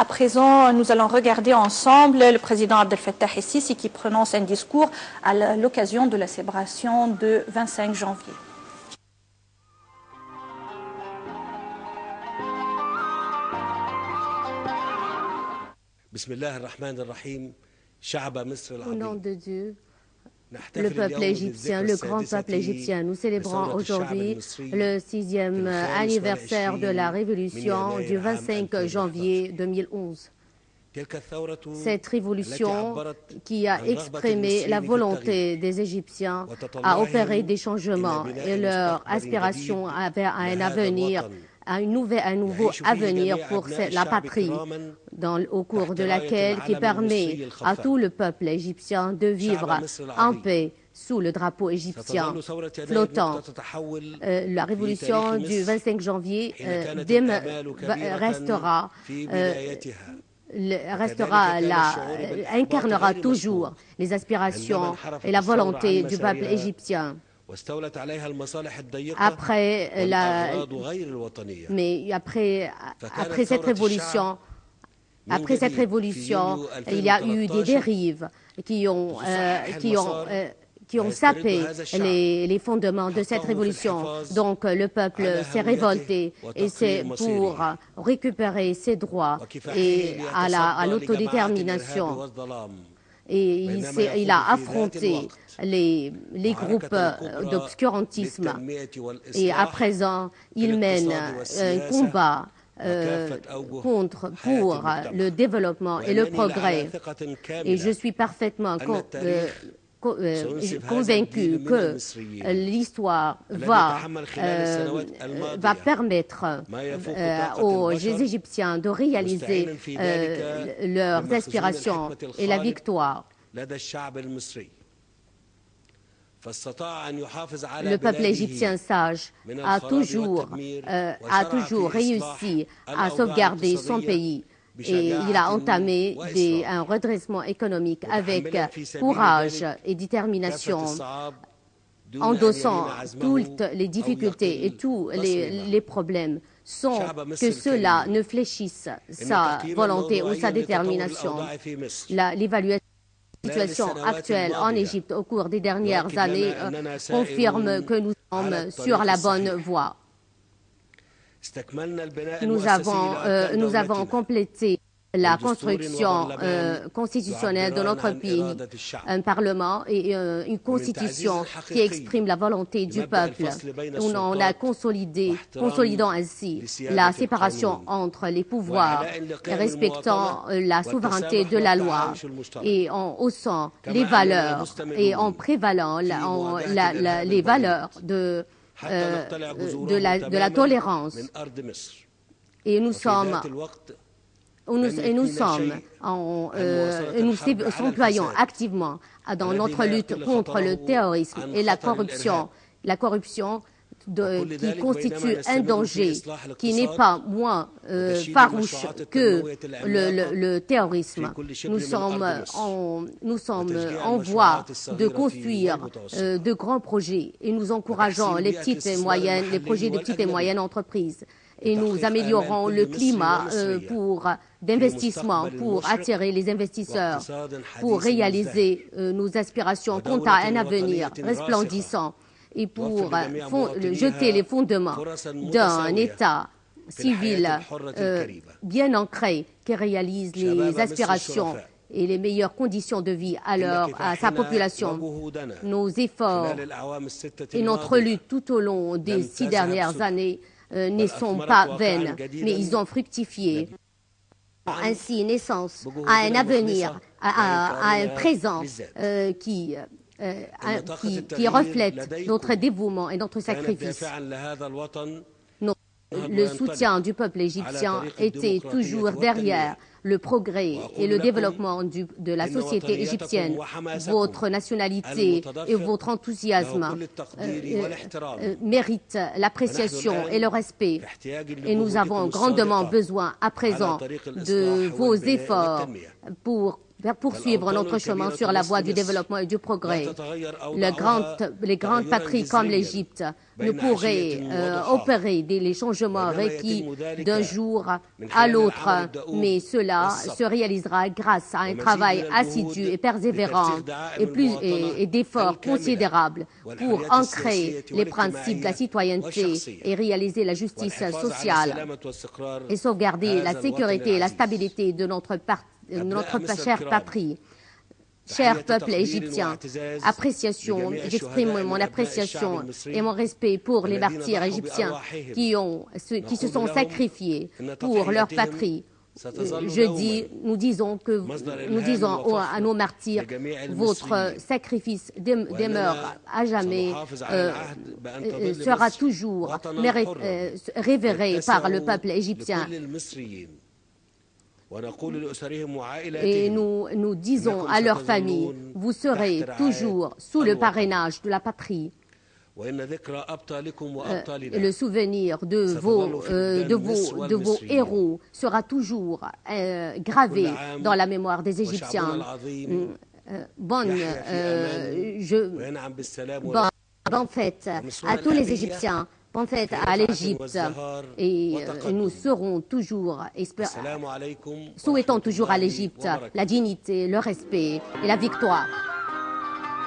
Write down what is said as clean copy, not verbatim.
À présent, nous allons regarder ensemble le président Abdel Fattah el-Sisi qui prononce un discours à l'occasion de la célébration de 25 janvier. Au nom de Dieu, le peuple égyptien, le grand peuple égyptien, nous célébrons aujourd'hui le 6e anniversaire de la révolution du 25 janvier 2011. Cette révolution qui a exprimé la volonté des Égyptiens à opérer des changements et leur aspiration vers un avenir, un nouveau avenir pour la patrie, au cours de laquelle qui permet à tout le peuple égyptien de vivre en paix sous le drapeau égyptien flottant. La révolution du 25 janvier incarnera toujours les aspirations et la volonté du peuple égyptien. Après cette révolution, il y a eu des dérives qui ont sapé les fondements de cette révolution. Donc le peuple s'est révolté et c'est pour récupérer ses droits et à l'autodétermination. Et il a affronté les groupes d'obscurantisme. Et à présent, il mène un combat pour le développement et le progrès. Et je suis parfaitement convaincu que l'histoire va permettre aux Égyptiens de réaliser leurs aspirations et la victoire. Le peuple égyptien sage a toujours réussi à sauvegarder son pays. Et il a entamé un redressement économique avec courage et détermination, endossant toutes les difficultés et tous les problèmes, sans que cela ne fléchisse sa volonté ou sa détermination. L'évaluation de la situation actuelle en Égypte au cours des dernières années confirme que nous sommes sur la bonne voie. Nous avons complété la construction constitutionnelle de notre pays, un parlement et une constitution qui exprime la volonté du peuple. On a consolidant ainsi la séparation entre les pouvoirs, respectant la souveraineté de la loi et en haussant les valeurs et en prévalant les valeurs de la tolérance. Et nous s'employons activement dans notre lutte contre le terrorisme et la corruption qui constitue un danger qui n'est pas moins farouche que le terrorisme. Nous sommes en voie de construire de grands projets et nous encourageons les projets de petites et moyennes entreprises. Et nous améliorons le climat d'investissement pour attirer les investisseurs, pour réaliser nos aspirations quant à un avenir resplendissant et pour jeter les fondements d'un État civil bien ancré qui réalise les aspirations et les meilleures conditions de vie à sa population. Nos efforts et notre lutte tout au long des 6 dernières années ne sont pas vaines, mais ils ont fructifié. Ainsi naissance à un avenir, à un présent qui reflète notre dévouement et notre sacrifice. Le soutien du peuple égyptien était toujours derrière le progrès et le développement de la société égyptienne. Votre nationalité et votre enthousiasme méritent l'appréciation et le respect. Et nous avons grandement besoin à présent de vos efforts pour poursuivre notre chemin sur la voie du développement et du progrès. Les grandes patries comme l'Égypte ne pourraient opérer les changements requis d'un jour à l'autre, mais cela se réalisera grâce à un travail assidu et persévérant et d'efforts considérables pour ancrer les principes de la citoyenneté et réaliser la justice sociale et sauvegarder la sécurité et la stabilité de notre chère patrie. Cher peuple égyptien, j'exprime mon appréciation et mon respect pour les martyrs égyptiens qui se sont sacrifiés pour leur patrie. Nous disons à nos martyrs, votre sacrifice demeure à jamais, sera toujours révéré par le peuple égyptien. Et nous disons à leurs familles, vous serez toujours sous le parrainage de la patrie. Le souvenir de vos héros sera toujours gravé dans la mémoire des Égyptiens. Bonne fête à tous les Égyptiens. Bonne fête à l'Égypte et nous serons toujours, souhaitons toujours à l'Égypte la dignité, le respect et la victoire.